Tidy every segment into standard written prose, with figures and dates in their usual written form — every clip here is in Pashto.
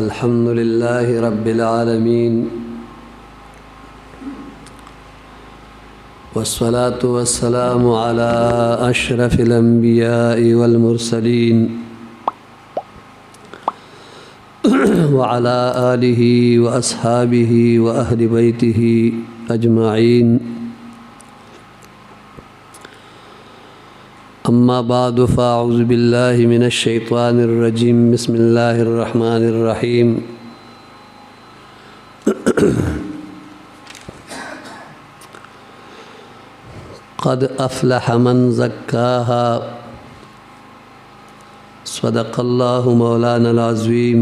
الحمد لله رب العالمين والصلاة والسلام على أشرف الأنبياء والمرسلين وعلى آله وأصحابه وأهل بيته أجمعين. أما بعد فأعوذ بالله من الشيطان الرجيم. بسم الله الرحمن الرحيم. قد أفلح من زكاها. صدق الله مولانا العظيم.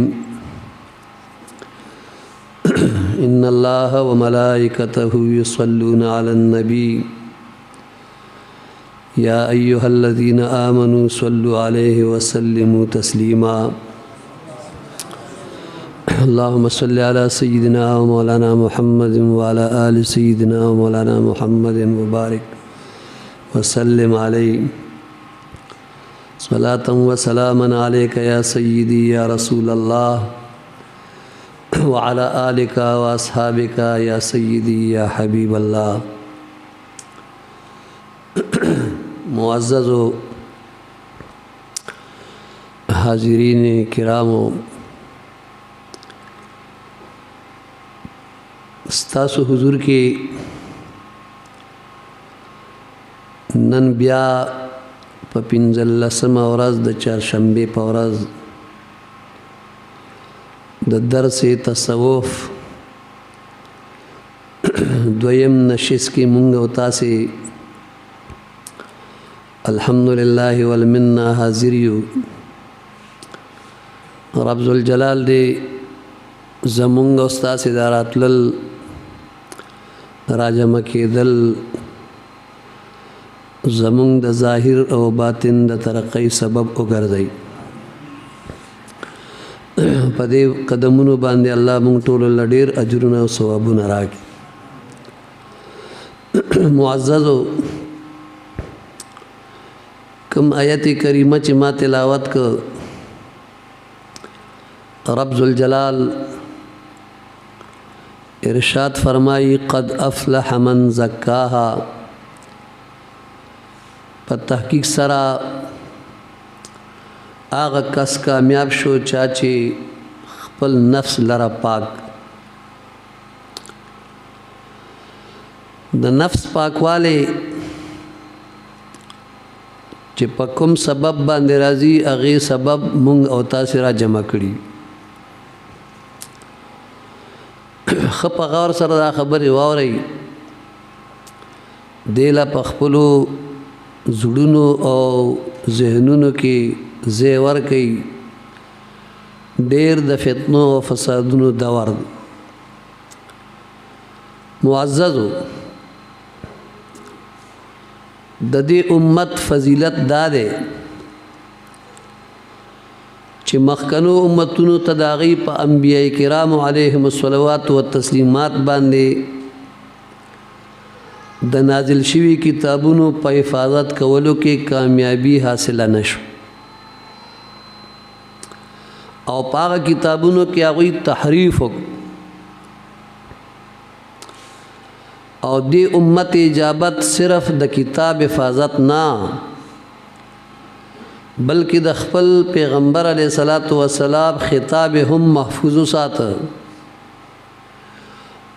إن الله وملائكته يصلون على النبي يا أيها الذين آمنوا صلوا عليه وسلموا تسليما. اللهم صل على سيدنا ومولانا محمد وعلى آل سيدنا ومولانا محمد وبارك وسلم عليه. صلاة وسلاما عليك يا سيدي يا رسول الله وعلى آلك وأصحابك يا سيدي يا حبيب الله. معزز و حاضرین کرامو، ستاسو حضور کې نن بیا په 15مه ورځ د چهارشنبې په ورځ د درس تصوف دویم نشست کې مونږ او تاسې الحمدلله والمنه حاضر یو. رب ذوالجلال دې زمونږ او ستاسې دا راتلل راجمع کېدل زمونږ د ظاهر او باطن د ترقۍ سبب وګرځي. په دې قدمونو باندې الله مونږ ټولو له ډېر اجرونه او ثوابونه راکړي. معززو، کم آیت کریمه چې ما تلاوت که رب ذوالجلال ارشاد فرمائی قد افلح من زکاها. په تحقیق سره هغه کس کامیاب شو چا چې خپل نفس لره پاک. د نفس پاکواله چې په کوم سبب باندې راځي هغه سبب مونږ او تاسو را جمع کړي. خپ غور سره دا خبرې واوري دیلا په خپلو زړونو او ذهنونو کې ځای ورکوي. ډېر د فتنو او فسادونو دور. معززو، د دې امت فضیلت دا دی چې مخکنو امتونو ته د هغوی په انبیاء کرامو علیهم الصلوات والتسلیمات باندې د نازل شوي کتابونو په حفاظت کولو کې کامیابی حاصله نشو، او په هغه کتابونو کې هغوی تحریف وکړو. او دی امت اجابت صرف د کتاب حفاظت نه بلکې د خپل پیغمبر علیه الصلاۃ والسلام خطاب هم محفوظ ساته.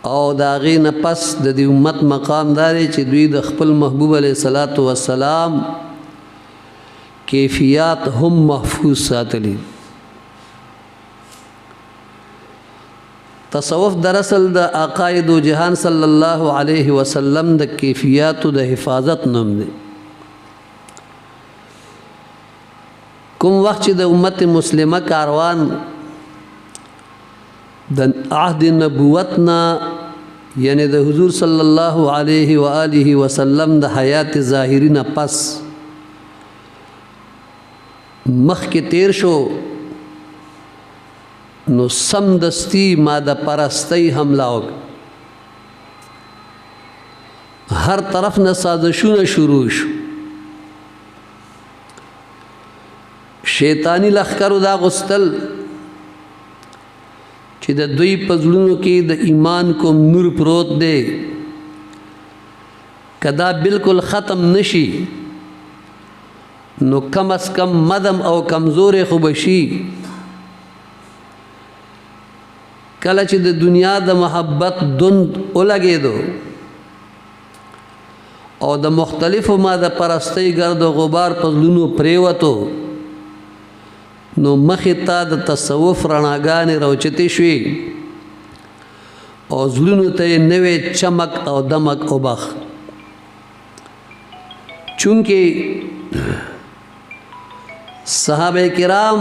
او د هغې نه پس د دې امت مقام دا دی چې دوی د خپل محبوب علیه الصلاۃ والسلام کیفیات هم محفوظ ساتلی. تصوف در اصل د عقاید و جهان صلی الله علیه وسلم د کیفیاتو د حفاظت نوم دی. کوم وخت چې د امت مسلمه کاروان د عهد نبوت نه یعنی د حضور صلی الله علیه و آله وسلم د حیات ظاهری نه پس مخکې تیر شو، نو سمدستی ماده پرستی حمله وکړه. هر طرف نه سازشونه شروع شو. شیطانی لخکرو دا غستل چې د دوی په زړونو کې د ایمان کوم نور پروت دی کدا بالکل ختم نشي نو کم از کم مدم او کمزور خو بشي کله چې د دنیا د محبت دند ولګېدو او د مختلفو ماده پرستۍ ګرد و غبار په زړونو پریوتو نو مخې ته د تصوف رڼاګانې راوچتې شوې او زړونو ته یې نوې چمک او دمک وبخ چونکې صحابه کرام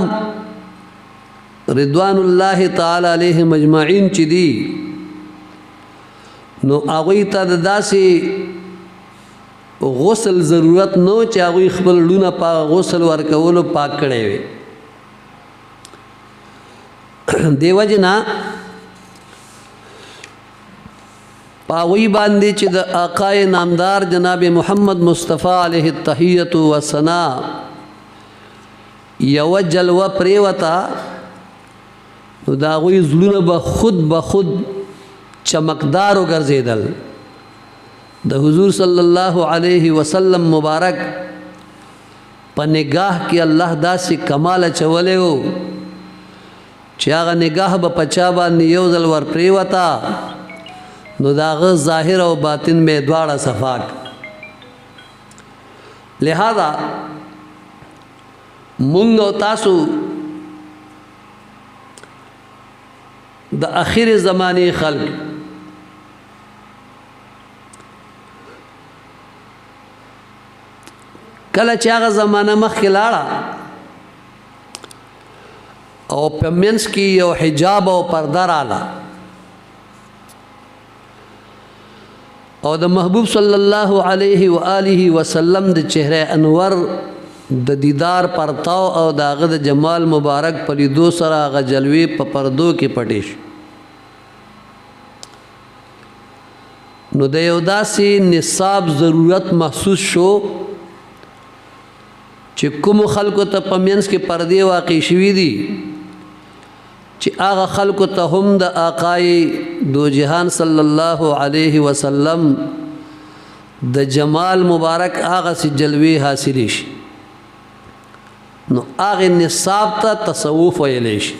رضوان الله تعالی علیهم اجمعین چې دي نو هغوی ته د داسې غسل ضرورت نو چې هغوی خپل لونه په غسل ورکولو پاک کړی وي دیو جنا پاوی باندې چې د آقای نامدار جناب محمد مصطفی علیه التحیت و ثنا یو جلوه پریوتا نو دا غوی زلونه به خود چمکدار وګرځیدل د حضور صلی الله علیه وسلم مبارک په نگاه کې الله داسې کمال چولې وو چې هغه نگاه به پچا باندې یو ځل ور پریوتا نو داغه ظاهر او باطن به دواړه صفاک لہذا مونږ او تاسو د اخر زمانه خلق کله چې هغه زمانه مخکې لاړه او په منځ کې یو حجاب او پرده رااله او د محبوب صلی الله علیه و آله وسلم د چهره انور د دیدار پرتاو او د هغه د جمال مبارک په لیدو سره هغه جلوې په پردو کې پټې شي نو د یو داسې نصاب ضرورت محسوس شو چې کوم خلکو ته په منځ کې پردې واقع شوي دي چې هغه خلکو ته هم د آقای دو جهان صلی الله علیه وسلم د جمال مبارک هغه سي جلوې حاصلې شي نو هغه نصاب ته تصوف ویلی شي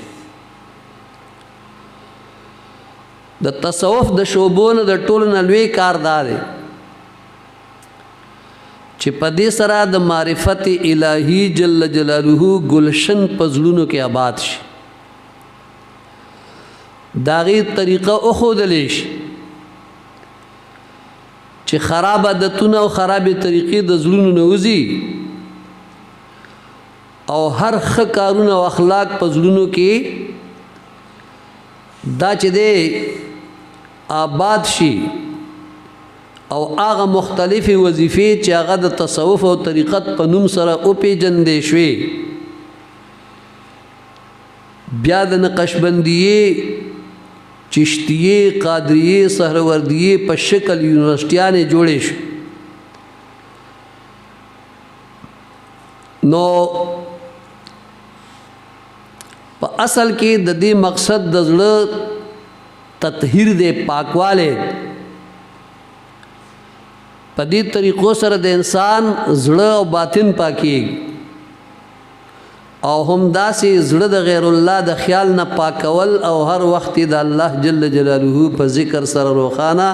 د تصوف د شعبونو د ټولو نه لوی کار دا دی چې په دې سره د معرفت الهی جل جلاله گلشن په زړونو کې آباد شي داغی طریقه اخودلی شي چې خراب عادتونه او خراب طریقې د زړونو نه وځي او هر ښه کارونه او اخلاق په زړونو کې دا چې دی آباد شي او هغه مختلفې وظیفې چې هغه د تصوف او طریقت په نوم سره وپېژندې شوې بیا د نقشبندیې چشتیه قادریه سهروردیه په شکل یونیورسټیانې جوړې شو نو په اصل کې د دې مقصد د زړه تطهیر دې پاکواله په دې طریقو سره د انسان زړه او باطن پاکيږي او هم داسې زړه د غیر الله د خیال نه پاکول او هر وخت د الله جل جلاله په ذکر سره روخانه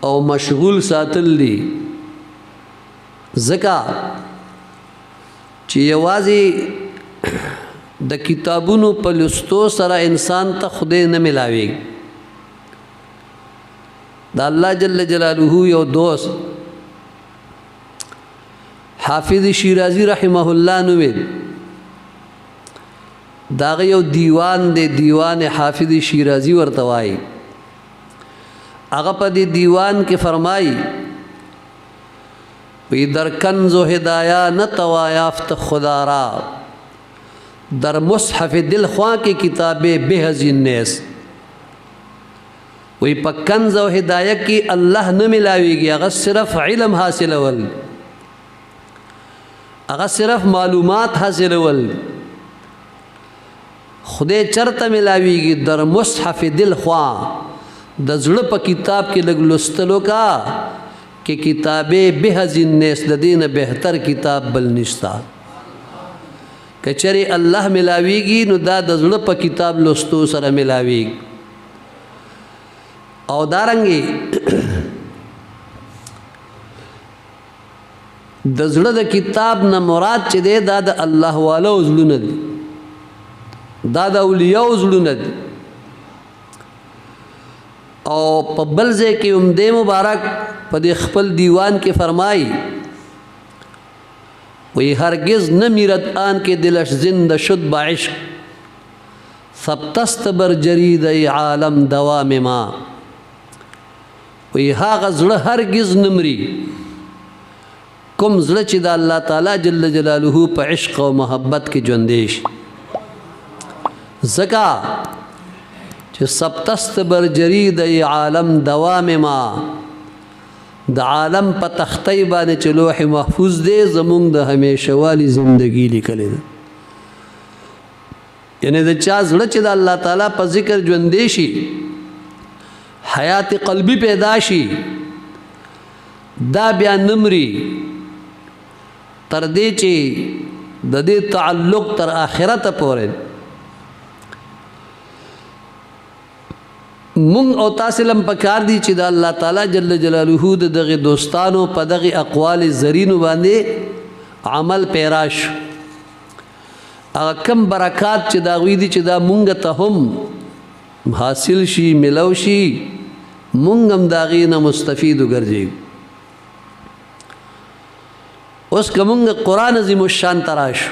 او مشغول ساتل دي ځکه چې یوازې د کتابونو په لوستو سره انسان ته خدای نه ملاويږي د الله جل جلاله یو دوست حافظ شیرازی رحمه الله نوید داغه یو دیوان دی دیوان حافظ شیرازی ورته وایي هغه په دې دیوان کې فرمایي وی در کنز و هدایا نتوا یافت خدا را در مصحف دل خواہ کی کتابیں بے حزین نیس وی پا کنز و ہدایہ کی اللہ نہ ملاوی گی اگر صرف علم حاصل اول اگر صرف معلومات حاصل اول خدای چرته ملاویږي در مصحف دل خوا د زړه په کتاب کې لږ لوستلو کا کې کتابې به الناس د دین بهتر کتاب بل نشتا کچری الله ملاویږي نو دا د زړه په کتاب لوستو سره ملاویږي او دارنګي د زړه د کتاب نه مراد چې دی دا د الله والو زړونه دي دا د اولیاء زړونه دي او په بل ځای کې هم د مبارک په د خپل دیوان کې فرمایي وی هرگز نمیرد آن که دلش زنده شد با عشق ثبتست بر جرید عالم دوام ما وی هاغه زړه هرگز نمري کوم زړه چې د الله تعالی جل جلاله په عشق او محبت کې ژوندې شي ځکه چې سبتست بر جرید عالم دوام ما د عالم په تختی باندې چې لوح محفوظ دی زمونږ د همیشه والی زندگی لیکلې ده یعنی د چا زړه چې د الله تعالی په ذکر ژوندې شي حیات قلبی پیدا شي دا بیا نمري تر دې چې د دې تعلق تر آخرت پورې مونږ او تاسو لم پکار دي چې د الله تعالی جل جلاله د دغه دوستانو په دغه اقوال زرینو باندې عمل پیراش هغه کم برکات چې دا غوي دي چې دا مونږ ته هم حاصل شي ملو شي مونږ هم داغې نه مستفید وګرځي اوس کومه قرآن عظیم الشان تراش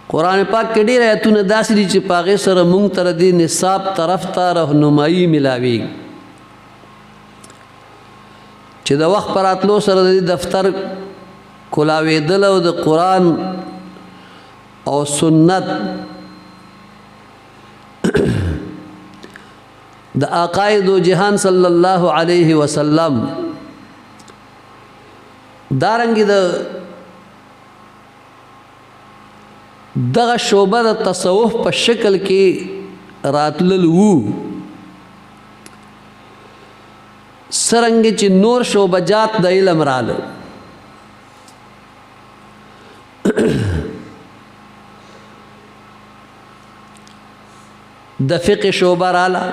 قرآن پاک کې ډېر آیتونه داسې دي چې په هغې سره مونږ ته د دې نصاب طرف ته رهنمایي ملاویږي چې د وخت په راتلو سره د دې دفتر کولاوېدل او د قرآن او سنت د عقاید و جهان صلی الله علیه وسلم دارنګې دغه شعبه د تصوف په شکل کې راتلل وو سرنګ چې نور شعبجات د علم رااله د فقه شعبه رااله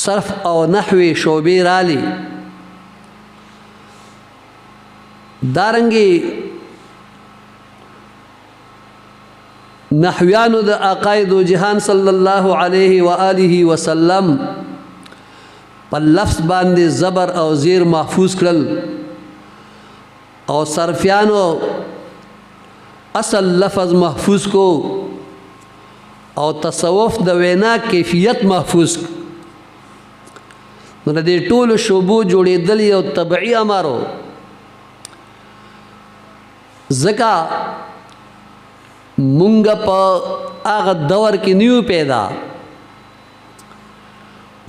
صرف او نحوی شعبې رااله دارنګې نحویانو د عقاید و جهان صلی الله علیه و آله وسلم په لفظ باندې زبر او زیر محفوظ کړل او صرفیانو اصل لفظ محفوظ کو او تصوف د وینا کیفیت محفوظ نو د دې ټولو شعبو جوړېدل یو طبعي امرو ځکه مونږ په هغه دور کې نیو پیدا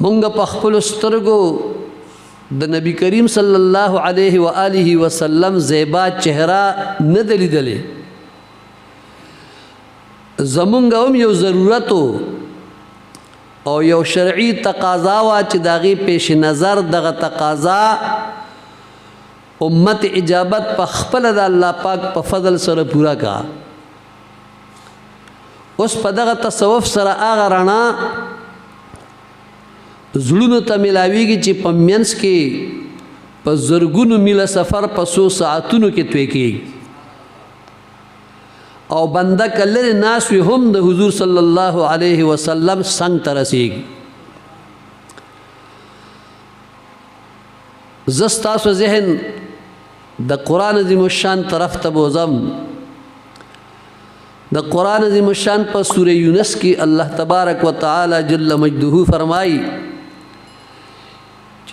مونږ په خپل سترګو د نبی کریم صلی الله علیه و آله وسلم زیبا چهره نه لیدلې زمونږ هم یو ضرورت او یو شرعي تقاضا وا چې داغي پیش نظر دغه تقاضا امت اجابت په خپل د الله پاک په فضل سره پورا کا اوس په دغه تصوف سره هغه رڼا زړونو ته ملاویږي چې په منځ کې په زرګونو میله سفر په 100 ساعتونو کې توی کېږي او بنده کلر ناس وي هم د حضور صلی الله علیه وسلم څنګ ته رسیږي زستاسو ذهن د قرآن عظیم الشان طرف ته بوزم د قرآن عظیم الشان په سورہ یونس کی اللہ تبارک و تعالی جل مجدہ فرمائی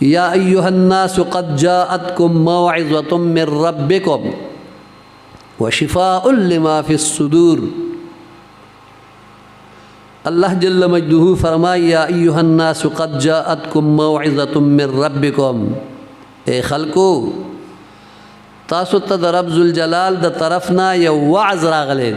یا ایها الناس قد جاءتکم موعظة من ربکم وشفاء لما فی الصدور اللہ جل مجدہ فرمائی یا ایها الناس قد جاءتکم موعظة من ربکم اے خلقو تاسو ته د رب ذوالجلال د طرفنا یو وعظ راغلی